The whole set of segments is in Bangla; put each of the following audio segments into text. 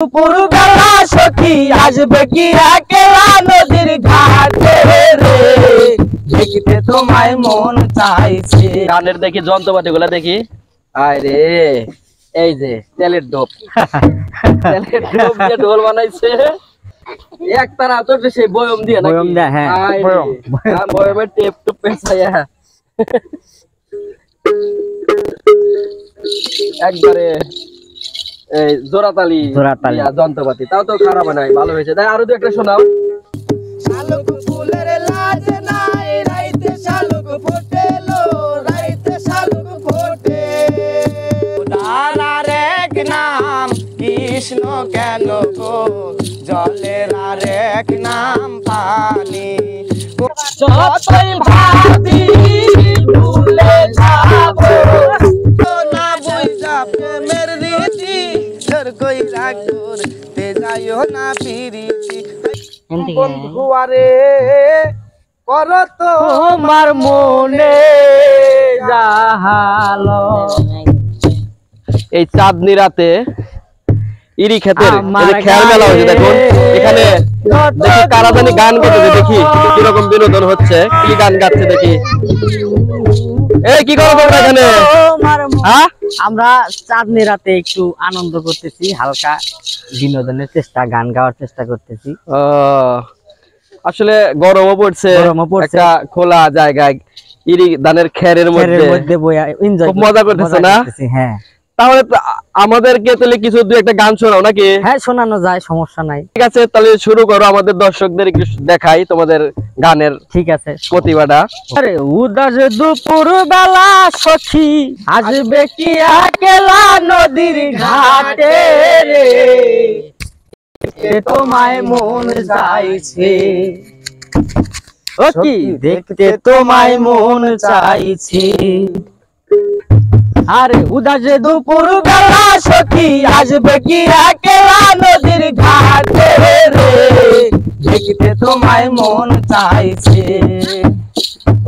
পুরবেলা সখী আসবে কি একলা নদীর ঘাটে রে, দেখতে তোমায় মন চাইছে। গানের দেখি যন্ত্রপাতি গুলা দেখি। আরে এই যে তেলের ডোপ তেলের ডোপ দিয়ে ঢোল বানাইছে। একটানা তো সেই বয়ম দিয়ে নাকি? বয়ম দেয়, হ্যাঁ, বয়ম বয়মের টেপ টুপ পেছাইয়া একবারে এই জোড়াতালি যন্ত্রপাতি, তাও তো খারাপ নাই, ভালো হয়েছে। তাই আরো দু একটা শোনাও। শালুক ফুলের লাজ নাই, রাইতে শালুক ফোটেলো, রাইতে শালুক ফোটে। তারার এক নাম কৃষ্ণ কেন গো, জলের আর এক নাম পানি। যতই ভাবি ভুলে যাবো, না বুঝা প্রেমের রীতি, তোর কই রাগ করতে যাইও না পিরিতি। বন্ধু আরে কর তোমার মনে যাহালো। এই চাঁদনি রাতে ইরি ক্ষেতের খেয়াল মেলা হয়েছে। দেখুন এখানে দেখি কারা জানি গান গাইতেছে, দেখি কিরকম বিনোদন হচ্ছে, কি গান গাচ্ছে দেখি। এই কি করো তোমরা এখানে? হ্যাঁ, আমরা চাঁদনি রাতে একটু আনন্দ করতেছি, হালকা বিনোদনের চেষ্টা, গান গাওয়ার চেষ্টা করতেছি। আসলে গরমও পড়ছে, একটা খোলা জায়গায় ইরি ধানের খেরের মধ্যে খুব মজা করতেছে না? হ্যাঁ, তাহলে আমাদেরকে তাহলে কিছু দু একটা গান শোনাও নাকি? হ্যাঁ, শোনানো যায়, সমস্যা নাই। ঠিক আছে, তাহলে শুরু করো, আমাদের দর্শকদের একটু দেখাই তোমাদের গানের ঠিক আছে প্রতিভাটা। আরে উদাস দুপুর বেলা সখী আসবে কি একলা নদীর ঘাটে রে, তোমায় মন চাইছে। ও কি দেখতে তোমায় মন চাইছে। আরে উদাস দুপুর বেলা সখী আসবে কি একলা নদীর ঘাটে রে, দেখতে তোমায় মন চাইছে।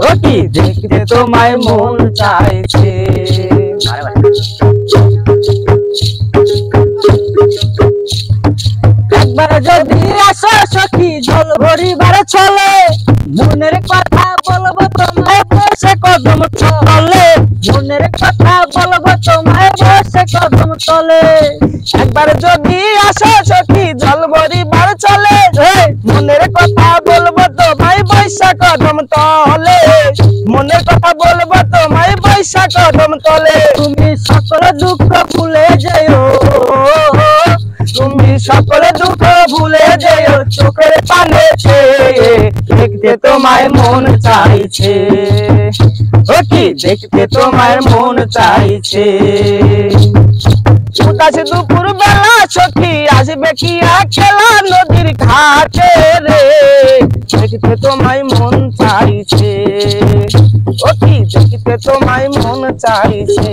ও কি দেখতে তোমায় মন চাইছে। একবার যদি আসো সখী জল ভরিবার চলে, মনের কথা বলবো তোমায় বসে কদম তলে, মনের কথা বলবো তোমায় বসে কদম তলে। একবার যদি আসো সখী জল ভরিবার চলে, মনের কথা বলবো তোমায় বসে কদম তলে, মনের কথা বলবো তোমায় বসে কদম তলে। তুমি সকল দুঃখ ভুলে যেও, তুমি সকল দুঃখ ভুলে যেও, চোখের পানে দেখতে তোমায় মন চাইছে। ও কি দেখতে তোমায় মন চাইছে। উদাস দুপুর বেলা সখী আসবে কি একলা নদীর ঘাটে রে, দেখতে তোমায় মন চাইছে। ও কি দেখতে তোমায় মন চাইছে।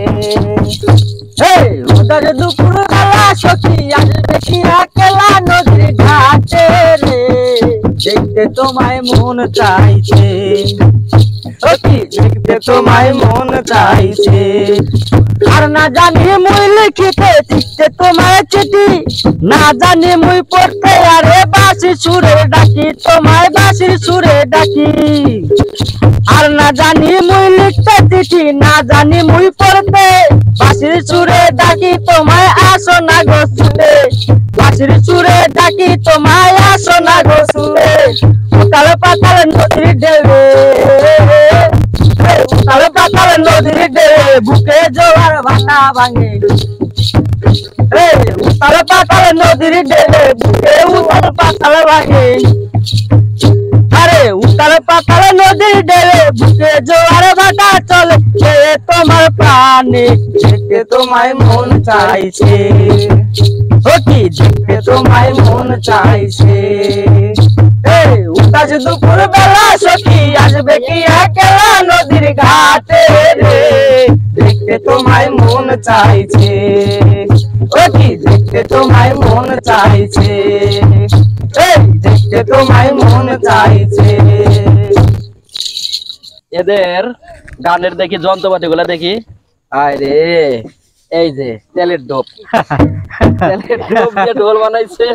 উদাস দুপুর বেলা সখী আসবে কি একলা নদীর ঘাটে রে, দেখতে তোমায় মন চাইছে। ও কি দেখতে তোমায় মন চাইছে। আর না জানি মুই লিখিতে চিঠতে তোমায় চিঠি, না জানি মুই পড়তে আরে বাঁশির সুরে ডাকি, তোমায় বাঁশির সুরে ডাকি। আর না জানি মুই লিখতে চিঠি, না জানি মুই পড়তে, বাঁশির সুরে ডাকি তোমায় আসো না গো সুরে, বাঁশির সুরে ডাকি তোমায় আসো না গো সুরে। উতাল পাতাল নদীর ঢেউয়ে, উতাল পাতাল নদীর ঢেউয়ে, বুকে জোয়ার ভাটা ভাঙে। উতাল পাতাল নদীর ঢেউয়ে, বুকে উতাল পাতাল ভাঙে। আরে উতাল পাতাল নদীর ঢেউয়ে, বুকে জোয়ার ভাটা চলে, তোমার প্রাণে দেখতে তোমায় মন চাইছে। ও কি দেখতে তোমায় মন চাইছে। উদাস দুপুর বেলা সখী আসবে কি একলা নদীর ঘাটে রে, দেখতে তোমায় মন চাইছে। ও কি দেখতে তোমায় মন চাইছে। দেখতে তোমায় মন চাইছে। এদের গানের দেখি যন্ত্রপাতি গুলা দেখি। আরে এই যে তেলের ডোপ, তেলের ডোপ দিয়ে ঢোল বানাইছে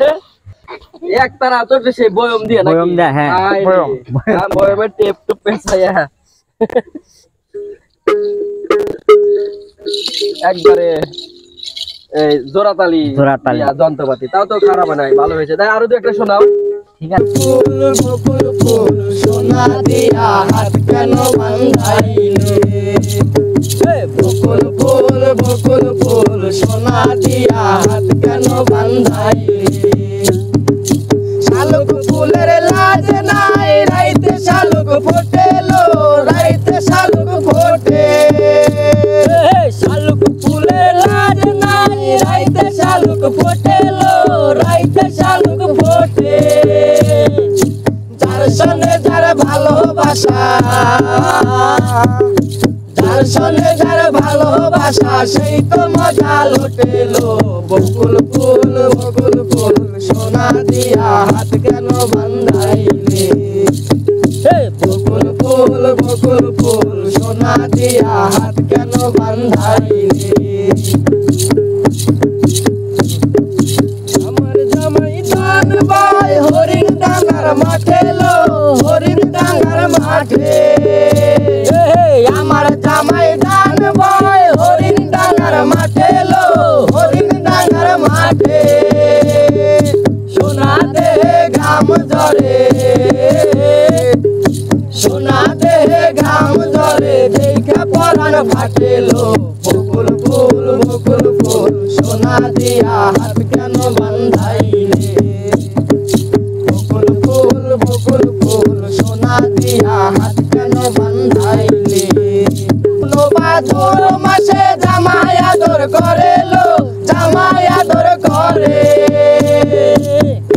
একতারা তো সেই বয়ম দিয়ে নাকি? বয়ম দিয়ে, হ্যাঁ, আয় রে, বয়ম। বয়মের টেপ টুপ পেঁচাইয়া একবারে এই জোড়াতালি যন্ত্রপাতি, তাও তো খারাপ নাই, ভালো হয়েছে। তাই আরো দু একটা শোনাও। ঠিক আছে। ফুল বকুল ফুল সোনা দিয়া হাত কেন বান্ধাইলে, বকুল ফুল সোনা দিয়া হাত কেন বান্ধাইলে, শালুক ফুলের লাজ নাই রাইতে শালুক ফোটেলো, রাইতে শালুক ফোটে, শালুক ফুলের লাজ নাই রাইতে শালুক ফোটেলো, রাইতে শালুক ফোটে, যার সনে যার ভালোবাসা, যার সনে যার ভালোবাসা সেই তো মজা লুটেলো, বকুল ফুল সোনা দিয়া হাত কেন বান্ধাইলে, বকুল ফুল সোনা দিয়া হাত কেন বান্ধাইলে, আমার জামাই দান ভাই হরিণ ডাঙ্গার মাঠে লো, হরিণ ডাঙ্গার মাঠে, আমার জামাই দান ভাই হরিণ ডাঙ্গার মাঠে লো, হরিণ ডাঙ্গার মাঠে, সোনা দেহে ঘাম ঝরে, সোনা দেহে ঘাম ঝরে, দেখে পরাণ ফাটেলো, বকুল ফুল সোনা দিয়া হাত কেন বান্ধাইলে, বকুল ফুল সোনা দিয়া হাত কেন বান্ধাইলে, বাদুর মাসে জামাই আদর করে লো, জামাই আদর করে,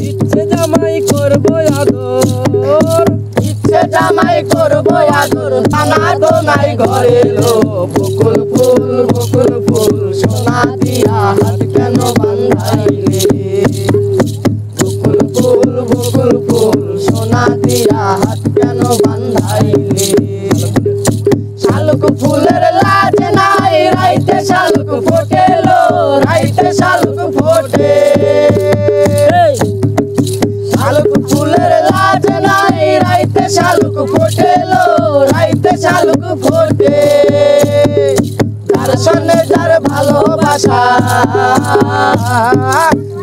ইচ্ছে জামাই করবো আদর, ইচ্ছে জামাই করবো আদর, টানা তো নাই ঘরে লো, বকুল ফুল সোনা দিয়া হাত কেন বান্ধাইলে, বকুল ফুল সোনা দিয়া হাত কেন বান্ধাইলে, শালুক ফুলের লাজ নাই রাইতে শালুক ফোটেলো, রাইতে শালুক ফোটে, শালুক ফুলের লাজ নাই রাইতে শালুক ফোটেলো, রাইতে শালুক ফোটে, যার সনে যার ভালোবাসা,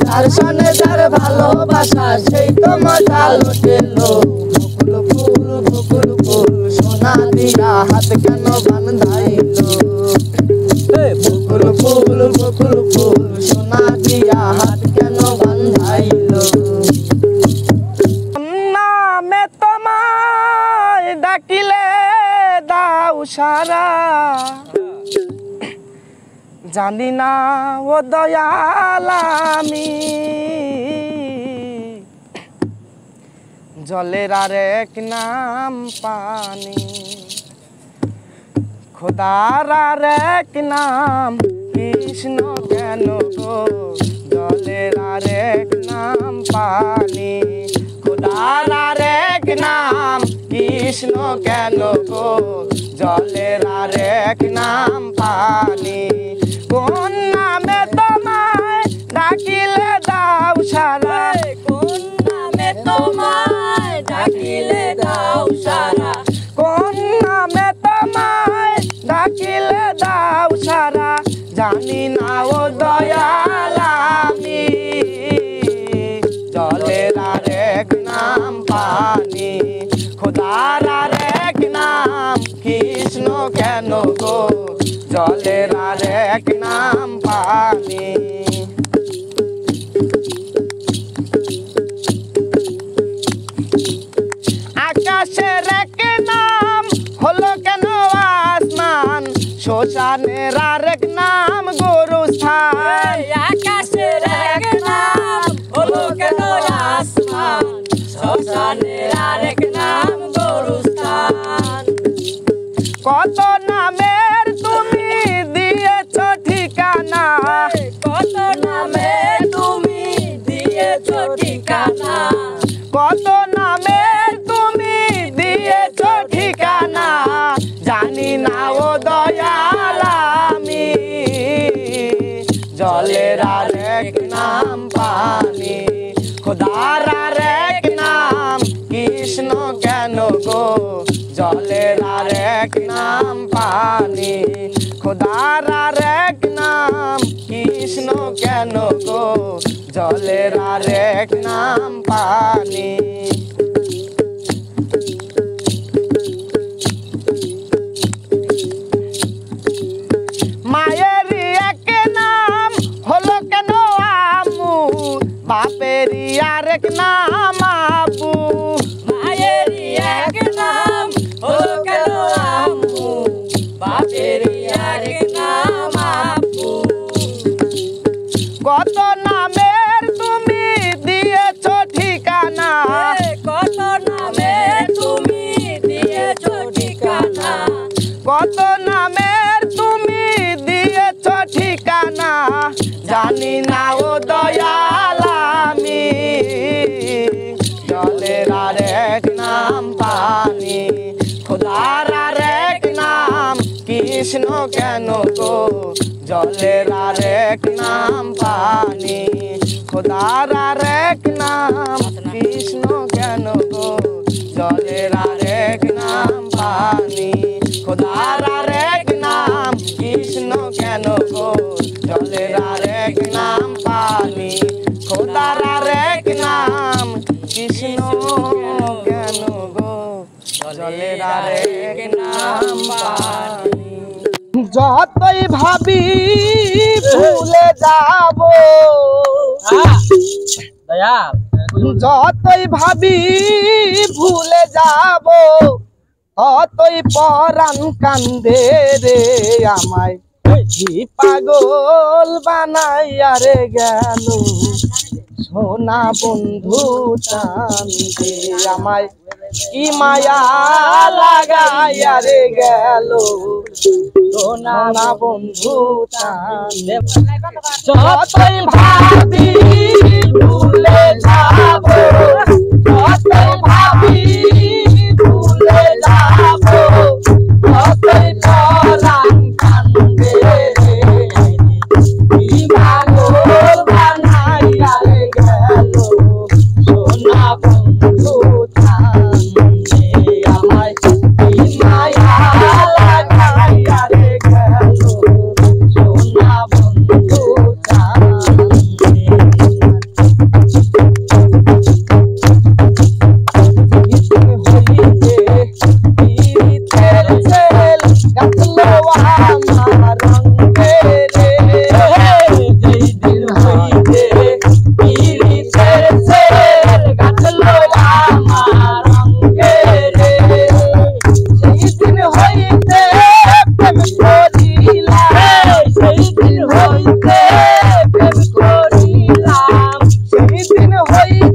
যার সনে যার ভালোবাসা সেই তো মজা লুটেলো, বকুল ফুল সোনা দিয়া হাত কেন বান্ধাইলো, বকুল ফুল সোনা দিয়া হাত কেন বান্ধাইলো, নামে তোমায় ডাকিলে দাও সারা, জানি না ও দয়াল আমি জলের আরেক নাম পানি, খোদার আরেক নাম কৃষ্ণ কেন গো, জলের আরেক নাম পানি, খোদার আরেক নাম কৃষ্ণ কেন গো, জলের আরেক নাম পানি, কোন নামে তোমায় ডাকিলে দাও সারা, কোন নামে তোমায় ডাকিলে দাও সারা, কোন নামে তোমায় ডাকিলে দাও সারা, জানি না ও দয়াল আমি জলের আরেক নাম পানি, খোদার আরেক নাম কৃষ্ণ কেন গো, জলের আরেক নাম পানি, আকাশের এক নাম হলো কেন আসমান, শ্মশানের আরেক নাম গুরুস্থান, আকাশের এক নাম হলো কেন আসমান, শ্মশানের আরেক নাম গুরুস্থান, কত নামের তুমি দিয়েছ ঠিকানা, কত নামের তুমি দিয়েছ ঠিকানা, কত নামের তুমি দিয়েছ ঠিকানা, জানি না ও দয়াল আমি জলের আরেক নাম পানি খোদার আরেক নাম কৃষ্ণ কেন গো জলের আরেক নাম পানি খোদার আরেক নাম কৃষ্ণ কেন গো জলের আরেক নাম পানি মায়েরই এক নাম হলো কেন আমু বাপেরই আরেক নাম আবু মায়েরই এক নাম হলো কেন আম্মু বাপেরই আরেক নাম আব্বু কত নামের তুমি দিয়েছ ঠিকানা কত নামে তুমি দিয়েছ ঠিকানা কত নামের তুমি দিয়েছ ঠিকানা জানি না ও দয়াল আমি জলের আরেক নাম পানি খোদার আরেক নাম কৃষ্ণ কেন গো জলের আরেক নাম পানি খোদার আরেক নাম কৃষ্ণ কেন গো জলের আরেক নাম পানি খোদার আরেক নাম কৃষ্ণ কেন গো জলের আরেক নাম পানি খোদার আরেক নাম কৃষ্ণ কেন গো জলের আরেক নাম পানি যতই ভাবি ভুলে যাব দয়া যতই ভাবি ভুলে যাব ততই পরাণ কান্দে রে আমায় কি পাগল বানাইয়া রে গেল সোনা বন্ধু চাঁদে আমায় কি মায়া লাগাইয়া রে গেল সোনা বন্ধু চাঁদে যতই ভাবি ভুলে যাব যতই ভাবি ভুলে যাব ততই পরাণ কান্দে রে কি পাগল বানাইয়া রে গেল সোনা বন্ধু চাঁদে আমায় কি মায়া লাগাইয়া রে গেল সোনা বন্ধু চাঁদে হইতে